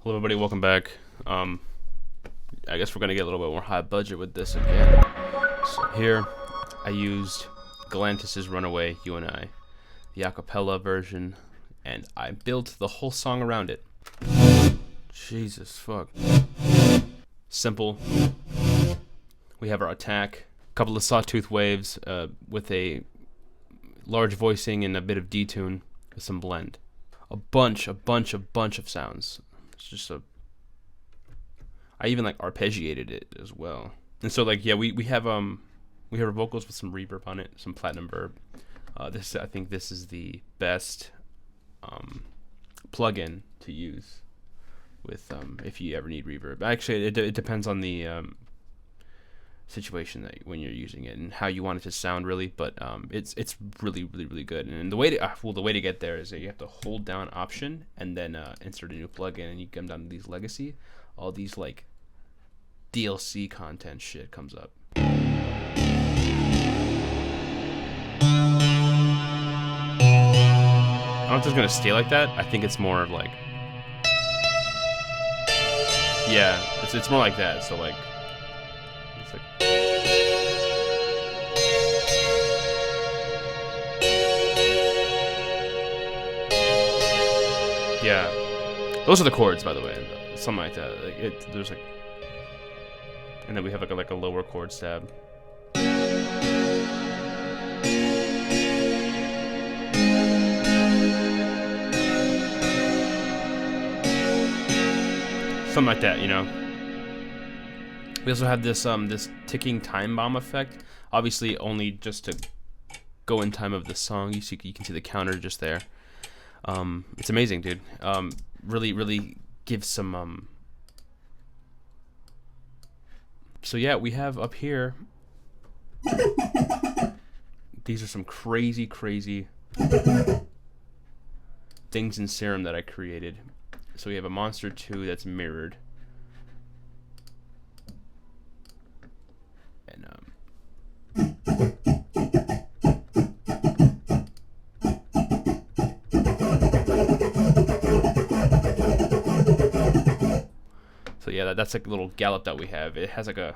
Hello everybody, welcome back. I guess we're gonna get a little bit more high budget with this again. So here, I used Galantis' Runaway, You and I, the acapella version, and I built the whole song around it. Jesus fuck. Simple. We have our attack, a couple of sawtooth waves with a large voicing and a bit of detune with some blend. A bunch of sounds. It's just I even like arpeggiated it as well. And so like yeah, we have our vocals with some reverb on it, some platinum verb. I think this is the best plugin to use with if you ever need reverb. Actually, it depends on the situation that when you're using it and how you want it to sound really, but it's really good. And the way to get there is that you have to hold down Option and then insert a new plugin, and you come down to these legacy, all these like DLC content shit comes up. I don't know if it's gonna stay like that. I think it's more like, yeah, it's more like that. So like it's like, yeah, those are the chords, by the way. Something like that. Like there's like, and then we have like a lower chord stab. Something like that, you know. We also have this this ticking time bomb effect. Obviously, only just to go in time of the song. You can see the counter just there. It's amazing, dude. Really gives some. So yeah, we have up here. These are some crazy things in Serum that I created. So we have a Monster 2 that's mirrored. And so yeah, that's like a little gallop that we have. It has like a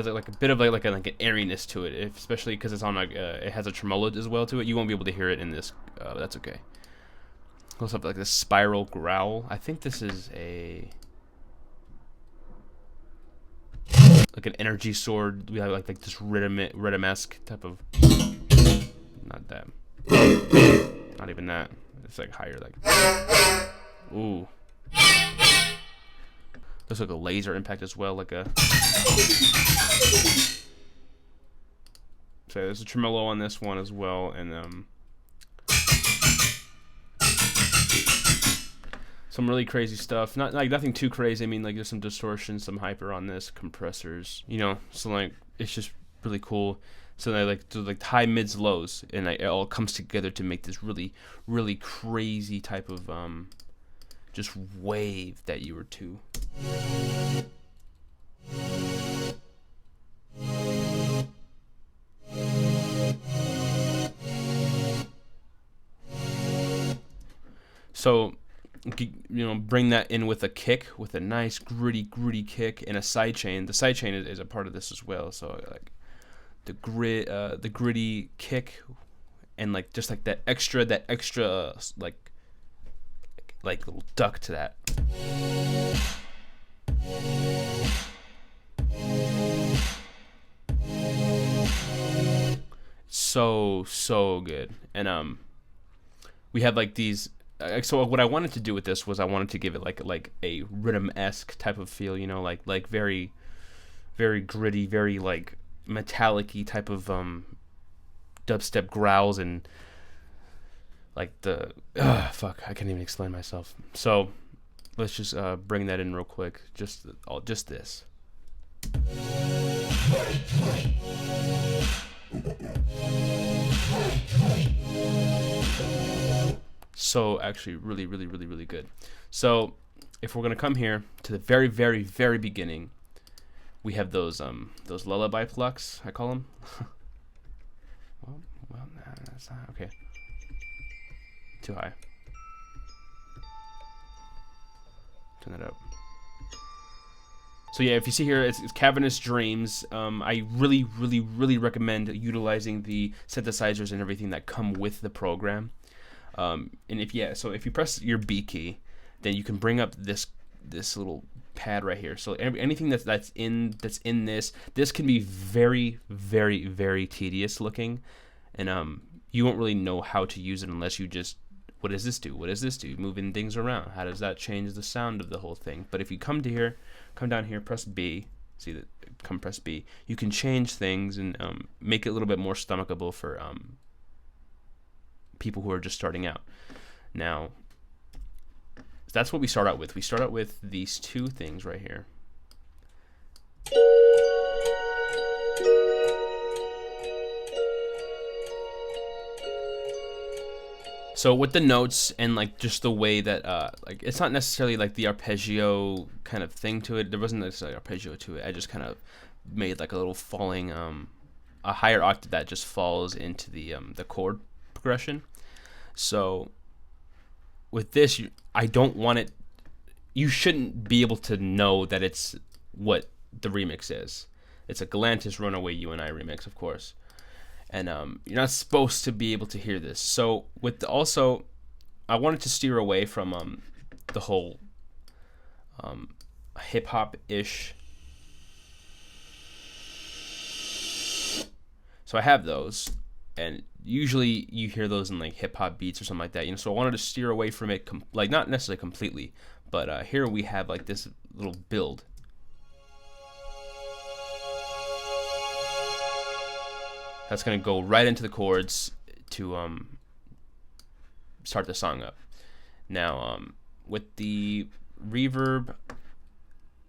like a bit of like an airiness to it, especially because it's on like it has a tremolo as well to it. You won't be able to hear it in this, but that's okay. Also have like this spiral growl. I think this is like an energy sword. We have like this rhythm-esque type of. Not that. Not even that. It's like higher, like. Ooh. There's like a laser impact as well, like a. So there's a tremolo on this one as well, and some really crazy stuff. Not like nothing too crazy. I mean, like there's some distortion, some hyper on this, compressors, you know. So like it's just really cool. So they like do like high, mids, lows, and it all comes together to make this really crazy type of just wave that you were to. So, you know, bring that in with a kick, with a nice gritty kick and a sidechain. The sidechain is a part of this as well. So like the gritty kick, and like just like that extra like little duck to that. So good. And we have like these. So what I wanted to do with this was I wanted to give it like a rhythm-esque type of feel, you know, like very gritty, very like metallic-y type of dubstep growls, and like the fuck, I can't even explain myself. So let's just bring that in real quick. Just this. So actually really good. So if we're gonna come here to the very beginning, we have those lullaby plucks, I call them. well, nah, that's not okay. Too high. Turn that up. So yeah, if you see here, it's Cavernous Dreams. I really recommend utilizing the synthesizers and everything that come with the program. And if you press your B key, then you can bring up this little pad right here. So anything that's in this can be very tedious looking, and you won't really know how to use it unless you just, what does this do? What does this do? Moving things around. How does that change the sound of the whole thing? But if you come down here, press B. See that? Press B. You can change things and make it a little bit more stomachable for people who are just starting out. Now, that's what we start out with. We start out with these two things right here. So with the notes and like just the way that like it's not necessarily like the arpeggio kind of thing to it. There wasn't necessarily arpeggio to it. I just kind of made like a little falling a higher octave that just falls into the chord progression. So with this, I don't want it. You shouldn't be able to know that it's what the remix is. It's a Galantis Runaway You and I remix, of course. And you're not supposed to be able to hear this. So I wanted to steer away from the whole hip hop ish. So I have those, and usually you hear those in like hip hop beats or something like that. So I wanted to steer away from it, like not necessarily completely, but here we have like this little build. That's going to go right into the chords to start the song up. Now, with the reverb,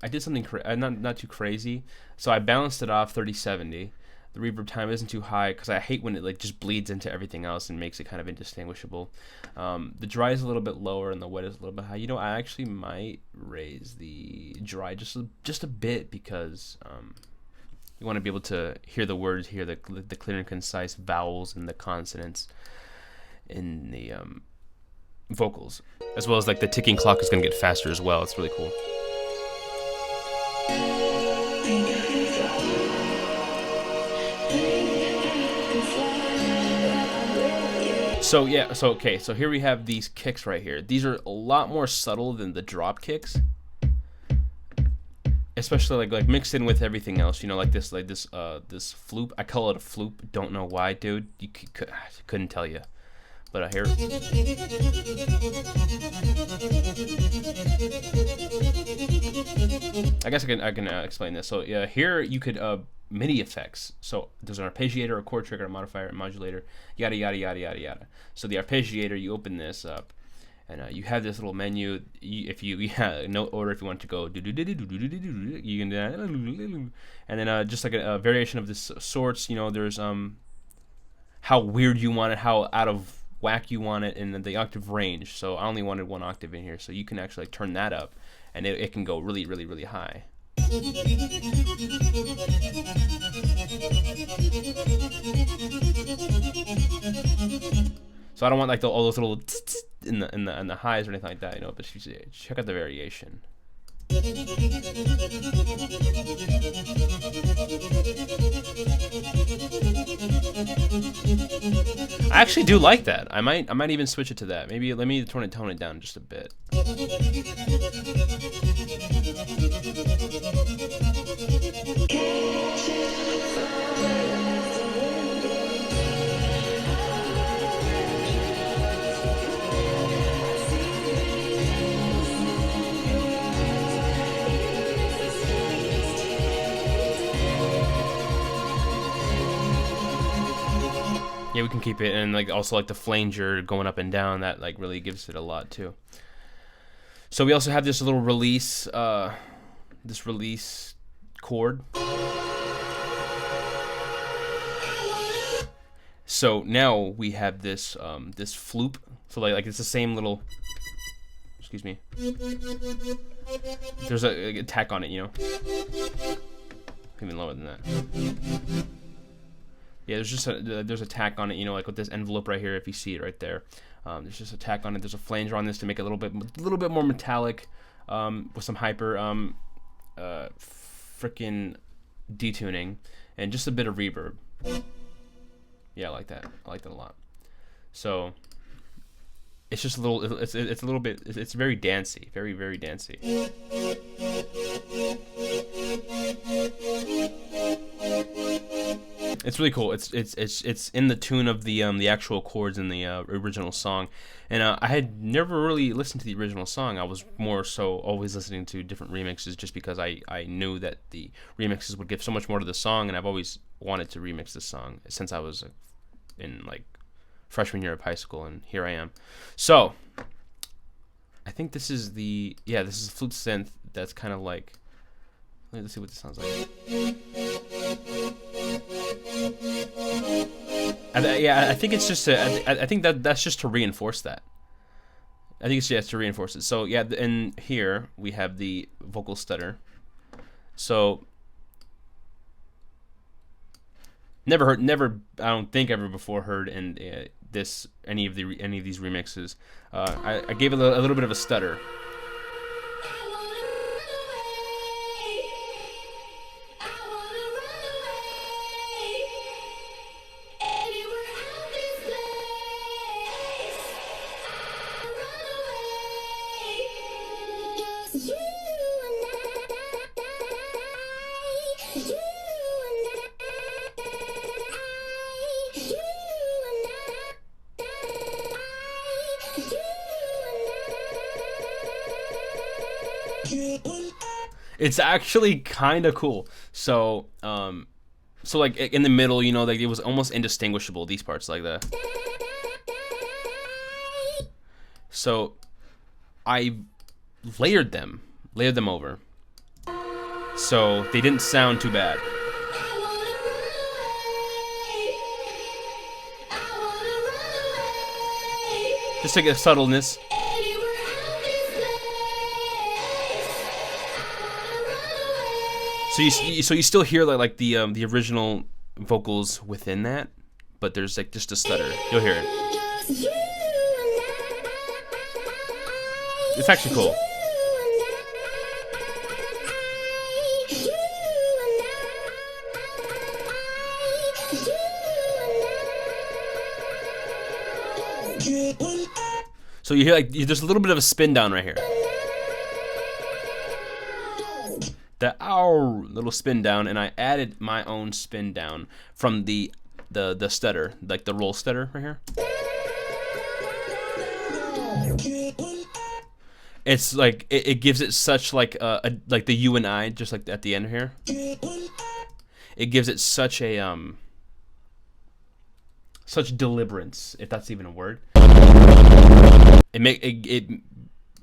I did something not too crazy. So I balanced it off 30-70. The reverb time isn't too high because I hate when it like just bleeds into everything else and makes it kind of indistinguishable. The dry is a little bit lower and the wet is a little bit high. I actually might raise the dry just a bit because you want to be able to hear the words, hear the clear and concise vowels and the consonants in the vocals, as well as like the ticking clock is going to get faster as well. It's really cool. So yeah, so here we have these kicks right here. These are a lot more subtle than the drop kicks. Especially like mixed in with everything else, like this floop. I call it a floop. Don't know why, dude. You couldn't tell you. But here. I guess I can explain this. So yeah, here you could MIDI effects. So there's an arpeggiator, a chord trigger, a modifier, a modulator, yada yada yada yada yada. So the arpeggiator, you open this up. And you have this little menu. If you note order, if you want to go, you can do that. And then just like a variation of this sorts. There's how weird you want it, how out of whack you want it, and then the octave range. So I only wanted one octave in here, so you can actually turn that up, and it can go really high. So I don't want like all those little in the highs or anything like that, but check out the variation. I actually do like that. I might even switch it to that. Maybe let me tone it down just a bit. Yeah, we can keep it, and like also like the flanger going up and down, that like really gives it a lot too. So we also have this little release, chord. So now we have this this floop. So like it's the same little. Excuse me. There's a tack on it, Even lower than that. Yeah, there's just there's a tack on it, you know, like with this envelope right here, if you see it right there. There's just a tack on it. There's a flanger on this to make it a little bit more metallic, with some hyper freaking detuning and just a bit of reverb. Yeah, I like that. I like that a lot. So it's just a little. It's a little bit. It's very dancey. Very, very dancey. It's really cool. It's in the tune of the actual chords in the original song, and I had never really listened to the original song. I was more so always listening to different remixes, just because I knew that the remixes would give so much more to the song, and I've always wanted to remix this song since I was in like freshman year of high school, and here I am. So I think this is this is flute synth that's kind of like. Let's see what this sounds like. I think it's just I think that's just to reinforce that. I think it's just to reinforce it. So yeah, and here we have the vocal stutter. So I don't think ever before heard in any of these remixes. I gave it a little bit of a stutter. It's actually kind of cool. So, so like in the middle, you know, like it was almost indistinguishable. These parts, like the. So, I layered them over, so they didn't sound too bad. Just to get subtleness. So you still hear like the original vocals within that, but there's like just a stutter. You'll hear it. It's actually cool. So you hear like there's a little bit of a spin down right here. The little spin down, and I added my own spin down from the stutter, like the roll stutter right here. It's like it gives it such like like the U and I, just like at the end here. It gives it such a such deliberance, if that's even a word. It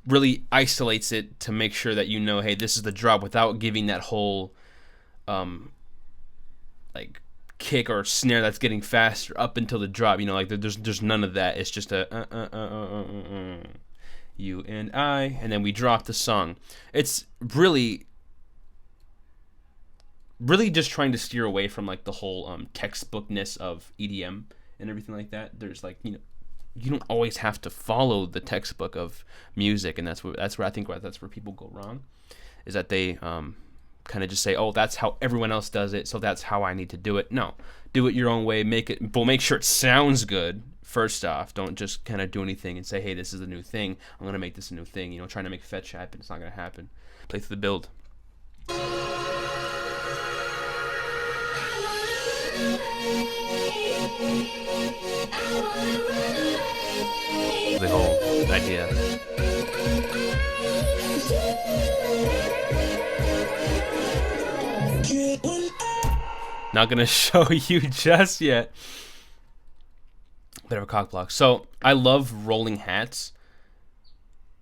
really isolates it to make sure that you know, hey, this is the drop, without giving that whole like kick or snare that's getting faster up until the drop. You know, like there's none of that. It's just a you and I, and then we drop the song. It's really just trying to steer away from like the whole textbookness of EDM and everything like that. There's like, you know, you don't always have to follow the textbook of music, and that's where I think that's where people go wrong, is that they kind of just say, oh, that's how everyone else does it, so that's how I need to do it. No, do it your own way. Make sure it sounds good first off. Don't just kind of do anything and say, hey, this is the new thing, I'm gonna make this a new thing. You know, trying to make fetch happen, it's not gonna happen. Play through the build. The whole idea. Not gonna show you just yet. Bit of a cock block. So I love rolling hats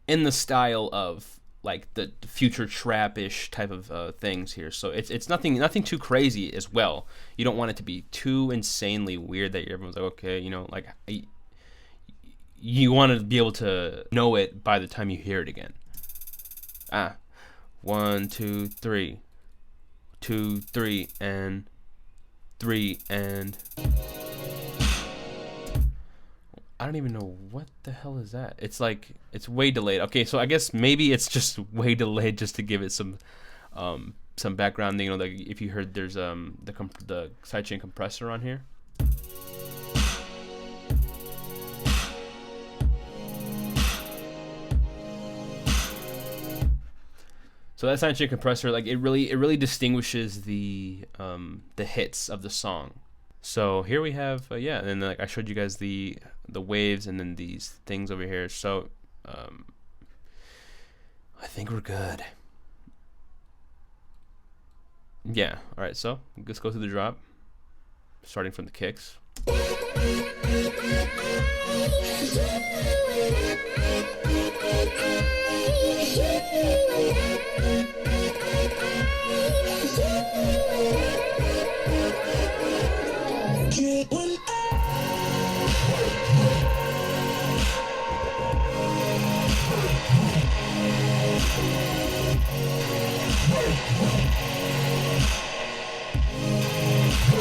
in the style of like the future trap-ish type of things here. So it's nothing too crazy as well. You don't want it to be too insanely weird that everyone's like, okay, you know, like you want to be able to know it by the time you hear it again. 1, 2, 3, 2, 3, and 3, and I don't even know what the hell is that. It's like, it's way delayed. Okay, so I guess maybe it's just way delayed just to give it some background. You know, like if you heard, there's the sidechain compressor on here. So that sidechain compressor, like it really distinguishes the hits of the song. So here we have, yeah, and then like I showed you guys the waves and then these things over here. So I think we're good. Yeah, all right, so let's go through the drop, starting from the kicks.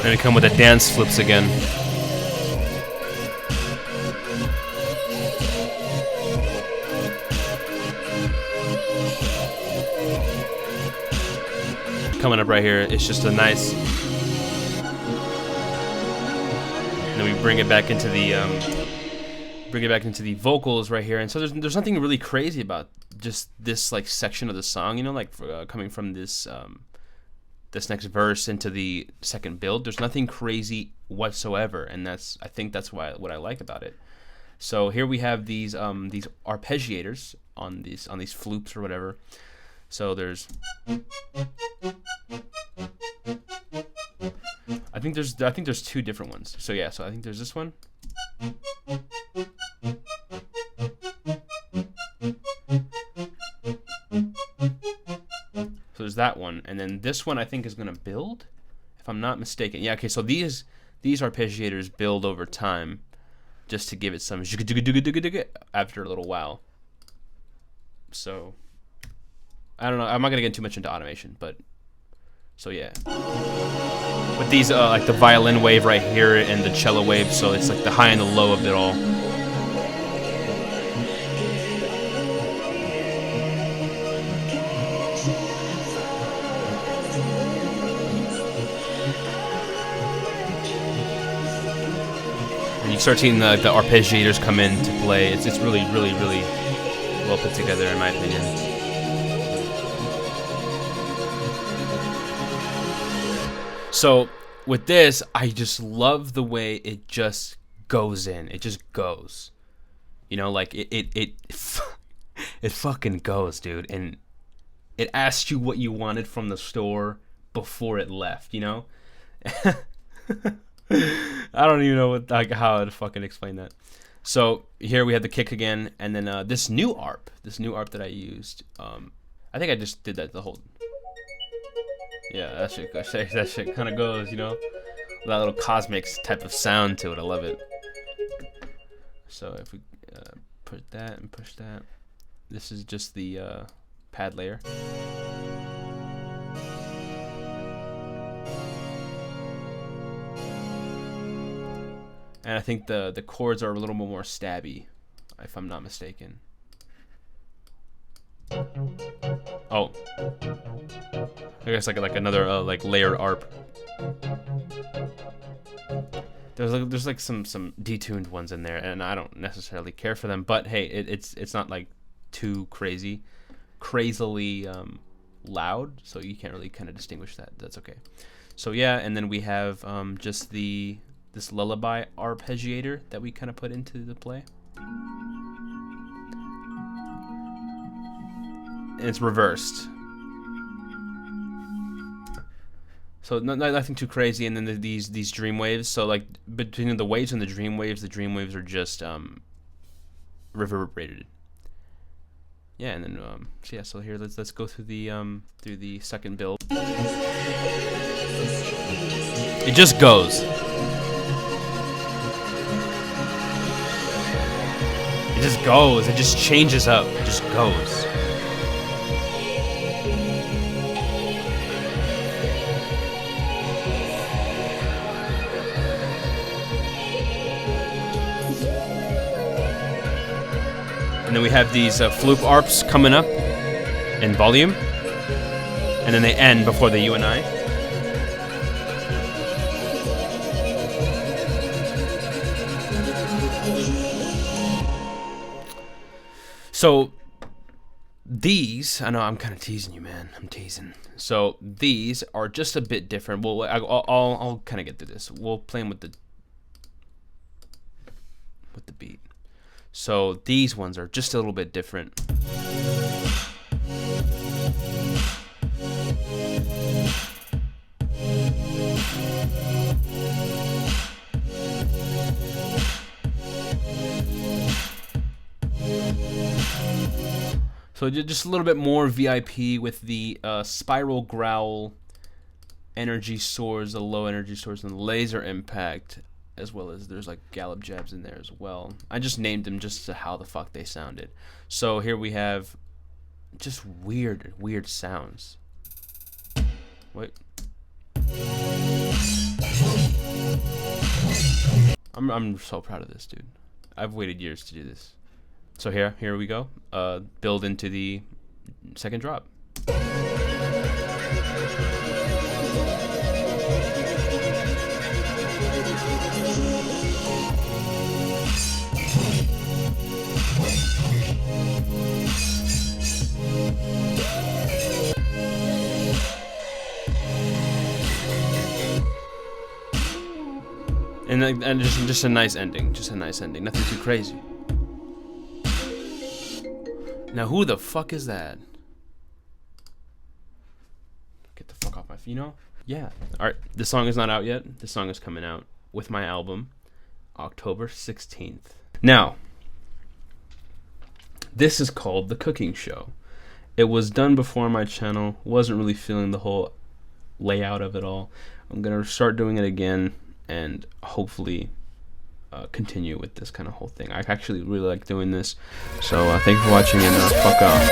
And we come with the dance flips again. Coming up right here, it's just a nice. And then we bring it back into the vocals right here. And so there's nothing really crazy about just this like section of the song, you know, like coming from this next verse into the second build. There's nothing crazy whatsoever, and I think that's what I like about it. So here we have these arpeggiators on these floops or whatever. So there's I think there's two different ones. So yeah, so I think there's this one. So there's that one, and then this one I think is gonna build, if I'm not mistaken. Yeah, okay. So these arpeggiators build over time, just to give it some after a little while. So I don't know. I'm not gonna get too much into automation, but so yeah. With these like the violin wave right here and the cello wave, so it's like the high and the low of it all. You start seeing the arpeggiators come into play. It's really well put together, in my opinion. So with this, I just love the way it just goes in. It just goes, you know, like it fucking goes, dude. And it asks you what you wanted from the store before it left, you know. I don't even know how to fucking explain that. So here we have the kick again, and then this new ARP that I used. I think I just did that the whole. Yeah, that shit kind of goes, you know, that little cosmic type of sound to it. I love it. So if we put that and push that, this is just the pad layer. And I think the chords are a little bit more stabby, if I'm not mistaken. Oh, I guess like another like layered ARP. There's like some detuned ones in there, and I don't necessarily care for them. But hey, it's not like too crazily loud, so you can't really kind of distinguish that. That's okay. So yeah, and then we have just this lullaby arpeggiator that we kind of put into the play. And it's reversed. So nothing too crazy. And then these dream waves. So like between the waves and the dream waves are just reverberated. Yeah, and then so yeah. So here let's go through the second build. It just goes. It just goes. It just changes up. It just goes. And then we have these floop arps coming up in volume. And then they end before the UNI. So these, I know I'm kind of teasing you, man. I'm teasing. So these are just a bit different. Well, I'll kind of get through this. We'll play them with the beat. So these ones are just a little bit different. So just a little bit more VIP with the spiral growl, energy source, the low energy source, and laser impact, as well as there's like gallop jabs in there as well. I just named them just to how the fuck they sounded. So here we have just weird sounds. Wait. I'm so proud of this, dude. I've waited years to do this. So here we go. Build into the second drop. And just a nice ending. Just a nice ending. Nothing too crazy. Now, who the fuck is that? Get the fuck off my feet, you know? Yeah. Alright, this song is not out yet. This song is coming out with my album, October 16th. Now, this is called The Cooking Show. It was done before my channel. Wasn't really feeling the whole layout of it all. I'm going to start doing it again and hopefully continue with this kind of whole thing. I actually really like doing this. So thank you for watching, and fuck off.